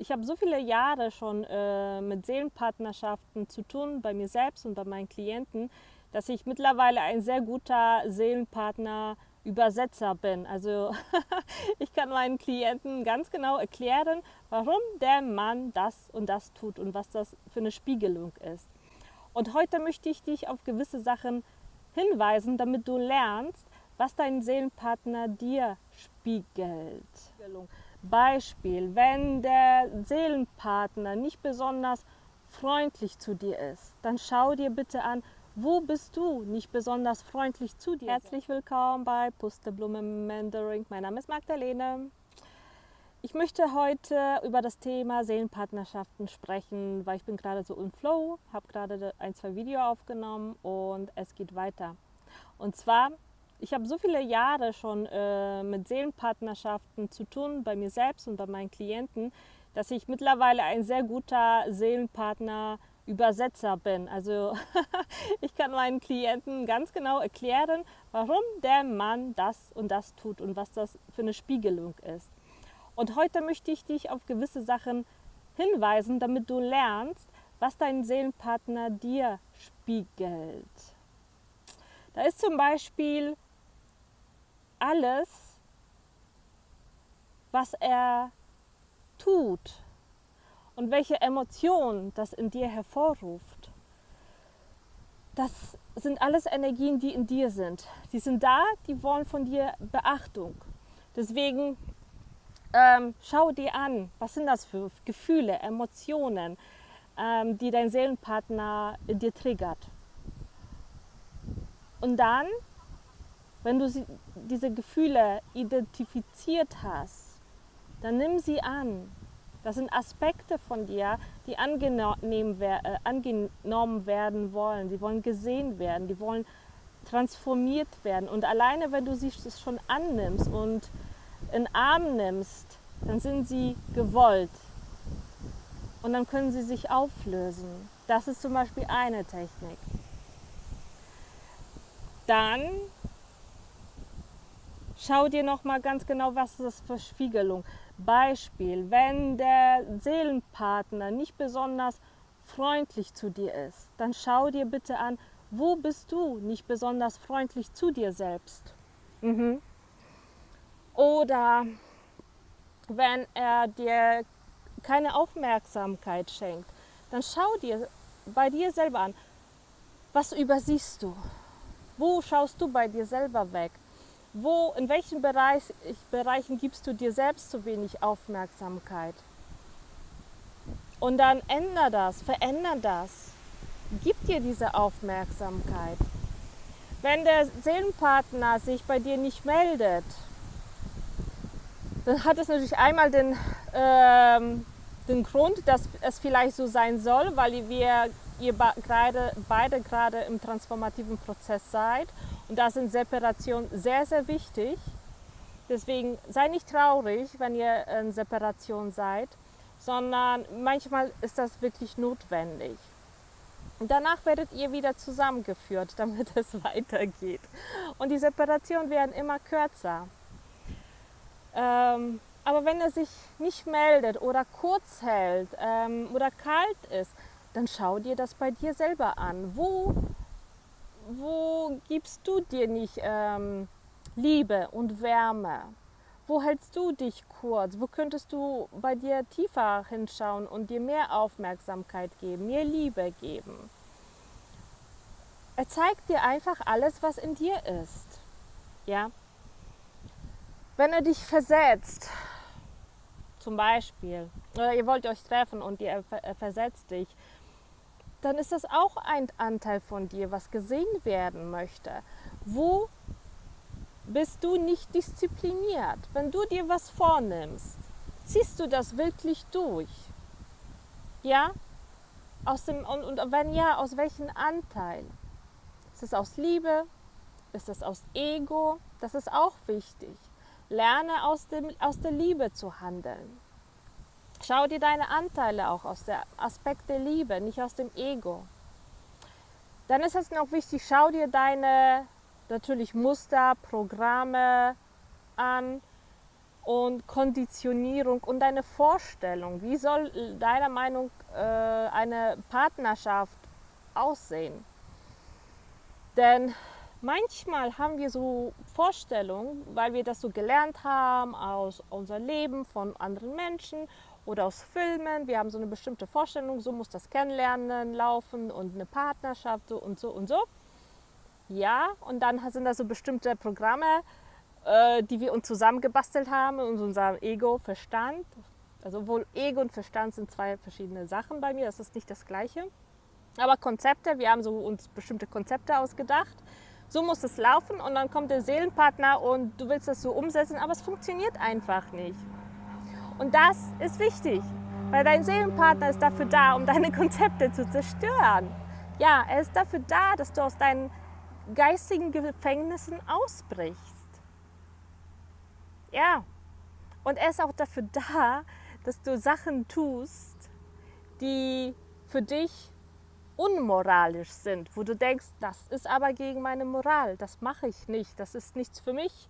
Ich habe so viele Jahre schon mit Seelenpartnerschaften zu tun, bei mir selbst und bei meinen Klienten, dass ich mittlerweile ein sehr guter Seelenpartner-Übersetzer bin. Also ich kann meinen Klienten ganz genau erklären, warum der Mann das und das tut und was das für eine Spiegelung ist. Und heute möchte ich dich auf gewisse Sachen hinweisen, damit du lernst, was dein Seelenpartner dir spiegelt. Beispiel, wenn der Seelenpartner nicht besonders freundlich zu dir ist, dann schau dir bitte an, wo bist du nicht besonders freundlich zu dir? Herzlich willkommen bei Pusteblume Mentoring. Mein Name ist Magdalene. Ich möchte heute über das Thema Seelenpartnerschaften sprechen, weil ich bin gerade so im Flow, habe gerade ein, zwei Videos aufgenommen und es geht weiter. Und zwar, ich habe so viele Jahre schon mit Seelenpartnerschaften zu tun, bei mir selbst und bei meinen Klienten, dass ich mittlerweile ein sehr guter Seelenpartner-Übersetzer bin. Also ich kann meinen Klienten ganz genau erklären, warum der Mann das und das tut und was das für eine Spiegelung ist. Und heute möchte ich dich auf gewisse Sachen hinweisen, damit du lernst, was dein Seelenpartner dir spiegelt. Da ist zum Beispiel alles, was er tut und welche Emotionen das in dir hervorruft. Das sind alles Energien, die in dir sind. Die sind da, die wollen von dir Beachtung. Deswegen schau dir an, was sind das für Gefühle, Emotionen, die dein Seelenpartner in dir triggert. Und dann, wenn du diese Gefühle identifiziert hast, dann nimm sie an. Das sind Aspekte von dir, die angenommen werden wollen. Die wollen gesehen werden, die wollen transformiert werden. Und alleine, wenn du sie schon annimmst und in den Arm nimmst, dann sind sie gewollt. Und dann können sie sich auflösen. Das ist zum Beispiel eine Technik. Dann schau dir nochmal ganz genau, was ist das für Spiegelung. Beispiel, wenn der Seelenpartner nicht besonders freundlich zu dir ist, dann schau dir bitte an, wo bist du nicht besonders freundlich zu dir selbst. Oder wenn er dir keine Aufmerksamkeit schenkt, dann schau dir bei dir selber an, was übersiehst du? Wo schaust du bei dir selber weg? In welchen Bereichen gibst du dir selbst zu wenig Aufmerksamkeit? Und dann ändere das, verändere das. Gib dir diese Aufmerksamkeit. Wenn der Seelenpartner sich bei dir nicht meldet, dann hat es natürlich einmal den Grund, dass es vielleicht so sein soll, weil ihr beide gerade im transformativen Prozess seid. Und da sind Separationen sehr, sehr wichtig. Deswegen sei nicht traurig, wenn ihr in Separation seid, sondern manchmal ist das wirklich notwendig. Und danach werdet ihr wieder zusammengeführt, damit es weitergeht. Und die Separationen werden immer kürzer. Aber wenn er sich nicht meldet oder kurz hält oder kalt ist, dann schau dir das bei dir selber an. Wo gibst du dir nicht Liebe und Wärme? Wo hältst du dich kurz? Wo könntest du bei dir tiefer hinschauen und dir mehr Aufmerksamkeit geben, mehr Liebe geben? Er zeigt dir einfach alles, was in dir ist. Ja? Wenn er dich versetzt, zum Beispiel, oder ihr wollt euch treffen und er versetzt dich, dann ist das auch ein Anteil von dir, was gesehen werden möchte. Wo bist du nicht diszipliniert? Wenn du dir was vornimmst, ziehst du das wirklich durch? Ja? Und wenn ja, aus welchem Anteil? Ist es aus Liebe? Ist es aus Ego? Das ist auch wichtig. Lerne aus der Liebe zu handeln. Schau dir deine Anteile auch aus dem Aspekt der Liebe, nicht aus dem Ego. Dann ist es noch wichtig, schau dir deine natürlich Muster, Programme an und Konditionierung und deine Vorstellung. Wie soll deiner Meinung eine Partnerschaft aussehen? Denn manchmal haben wir so Vorstellungen, weil wir das so gelernt haben aus unserem Leben von anderen Menschen oder aus Filmen. Wir haben so eine bestimmte Vorstellung, so muss das Kennenlernen laufen und eine Partnerschaft so und so und so. Ja, und dann sind da so bestimmte Programme, die wir uns zusammengebastelt haben und unser Ego, Verstand. Also wohl Ego und Verstand sind zwei verschiedene Sachen bei mir, das ist nicht das Gleiche. Aber Konzepte, wir haben so uns bestimmte Konzepte ausgedacht. So muss es laufen und dann kommt der Seelenpartner und du willst das so umsetzen, aber es funktioniert einfach nicht. Und das ist wichtig, weil dein Seelenpartner ist dafür da, um deine Konzepte zu zerstören. Ja, er ist dafür da, dass du aus deinen geistigen Gefängnissen ausbrichst. Ja, und er ist auch dafür da, dass du Sachen tust, die für dich unmoralisch sind, wo du denkst, das ist aber gegen meine Moral, das mache ich nicht, das ist nichts für mich.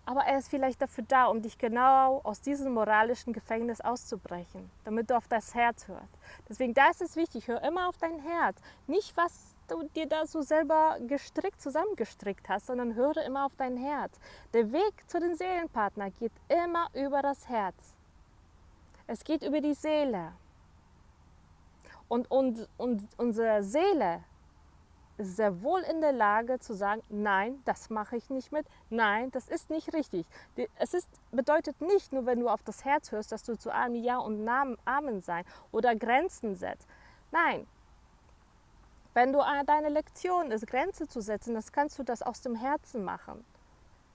Aber er ist vielleicht dafür da, um dich genau aus diesem moralischen Gefängnis auszubrechen, damit du auf das Herz hörst. Deswegen, da ist es wichtig, hör immer auf dein Herz. Nicht, was du dir da so selber zusammengestrickt hast, sondern höre immer auf dein Herz. Der Weg zu den Seelenpartner geht immer über das Herz. Es geht über die Seele. Und unsere Seele ist sehr wohl in der Lage zu sagen, nein, das mache ich nicht mit, nein, das ist nicht richtig. Bedeutet nicht nur, wenn du auf das Herz hörst, dass du zu allem Ja und Amen sein oder Grenzen setzt. Nein, wenn du deine Lektion ist, Grenze zu setzen, das kannst du das aus dem Herzen machen.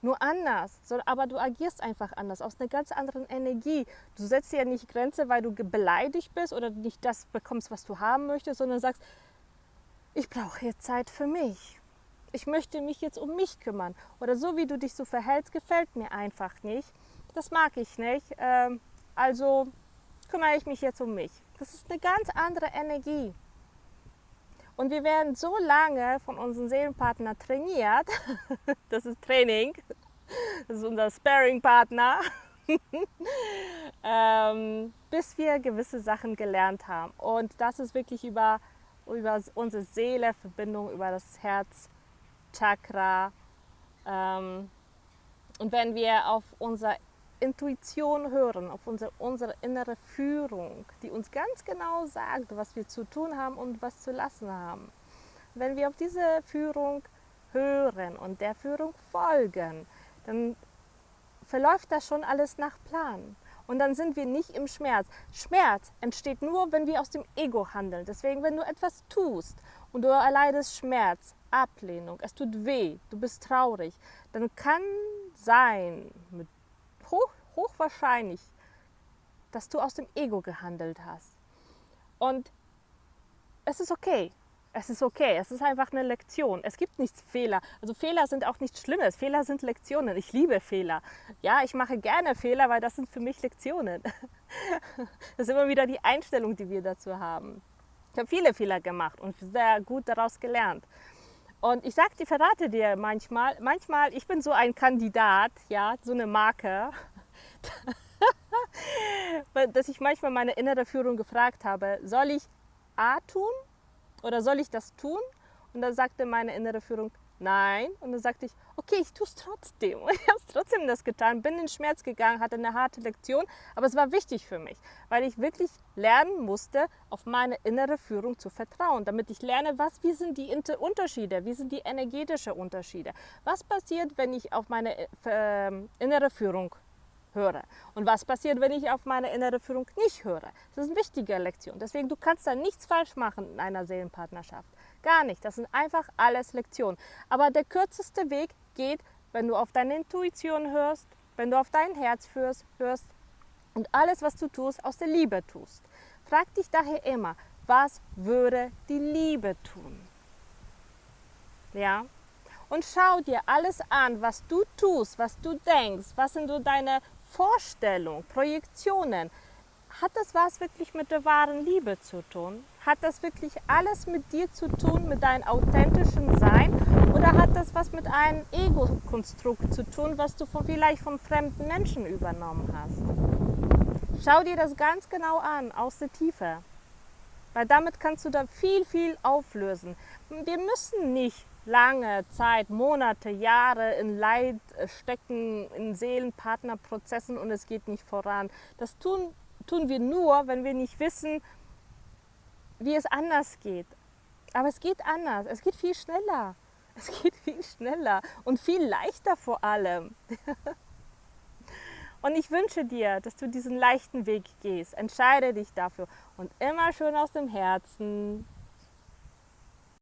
Nur anders, aber du agierst einfach anders, aus einer ganz anderen Energie. Du setzt dir ja nicht Grenze, weil du beleidigt bist oder nicht das bekommst, was du haben möchtest, sondern sagst, ich brauche jetzt Zeit für mich. Ich möchte mich jetzt um mich kümmern. Oder so wie du dich so verhältst, gefällt mir einfach nicht. Das mag ich nicht. Also kümmere ich mich jetzt um mich. Das ist eine ganz andere Energie. Und wir werden so lange von unserem Seelenpartner trainiert, das ist Training, das ist unser Sparring-Partner, bis wir gewisse Sachen gelernt haben. Und das ist wirklich über unsere Seele, Verbindung über das Herz, Chakra. Und wenn wir auf unsere Intuition hören, auf unsere innere Führung, die uns ganz genau sagt, was wir zu tun haben und was zu lassen haben. Wenn wir auf diese Führung hören und der Führung folgen, dann verläuft das schon alles nach Plan. Und dann sind wir nicht im Schmerz. Schmerz entsteht nur, wenn wir aus dem Ego handeln. Deswegen, wenn du etwas tust und du erleidest Schmerz, Ablehnung, es tut weh, du bist traurig, dann kann sein, mit hochwahrscheinlich, dass du aus dem Ego gehandelt hast. Und es ist okay. Es ist okay. Es ist einfach eine Lektion. Es gibt nichts Fehler. Also Fehler sind auch nichts Schlimmes. Fehler sind Lektionen. Ich liebe Fehler. Ja, ich mache gerne Fehler, weil das sind für mich Lektionen. Das ist immer wieder die Einstellung, die wir dazu haben. Ich habe viele Fehler gemacht und sehr gut daraus gelernt. Und ich verrate dir manchmal, ich bin so ein Kandidat, ja, so eine Marke, dass ich manchmal meine innere Führung gefragt habe, soll ich A tun oder soll ich das tun? Und dann sagte meine innere Führung, nein. Und dann sagte ich, okay, ich tue es trotzdem. Und ich habe es trotzdem das getan, bin in den Schmerz gegangen, hatte eine harte Lektion, aber es war wichtig für mich, weil ich wirklich lernen musste, auf meine innere Führung zu vertrauen, damit ich lerne, wie sind die Unterschiede, wie sind die energetischen Unterschiede. Was passiert, wenn ich auf meine innere Führung höre. Und was passiert, wenn ich auf meine innere Führung nicht höre? Das ist eine wichtige Lektion. Deswegen, du kannst da nichts falsch machen in einer Seelenpartnerschaft. Gar nicht. Das sind einfach alles Lektionen. Aber der kürzeste Weg geht, wenn du auf deine Intuition hörst, wenn du auf dein Herz hörst und alles, was du tust, aus der Liebe tust. Frag dich daher immer, was würde die Liebe tun? Ja? Und schau dir alles an, was du tust, was du denkst, was sind so deine Vorstellungen, Projektionen. Hat das was wirklich mit der wahren Liebe zu tun? Hat das wirklich alles mit dir zu tun, mit deinem authentischen Sein? Oder hat das was mit einem Ego-Konstrukt zu tun, was du vielleicht von fremden Menschen übernommen hast? Schau dir das ganz genau an, aus der Tiefe. Weil damit kannst du da viel, viel auflösen. Wir müssen nicht lange Zeit, Monate, Jahre in Leid stecken, in Seelenpartnerprozessen und es geht nicht voran. Das tun wir nur, wenn wir nicht wissen, wie es anders geht. Aber es geht anders, es geht viel schneller. Es geht viel schneller und viel leichter vor allem. Und ich wünsche dir, dass du diesen leichten Weg gehst. Entscheide dich dafür und immer schön aus dem Herzen.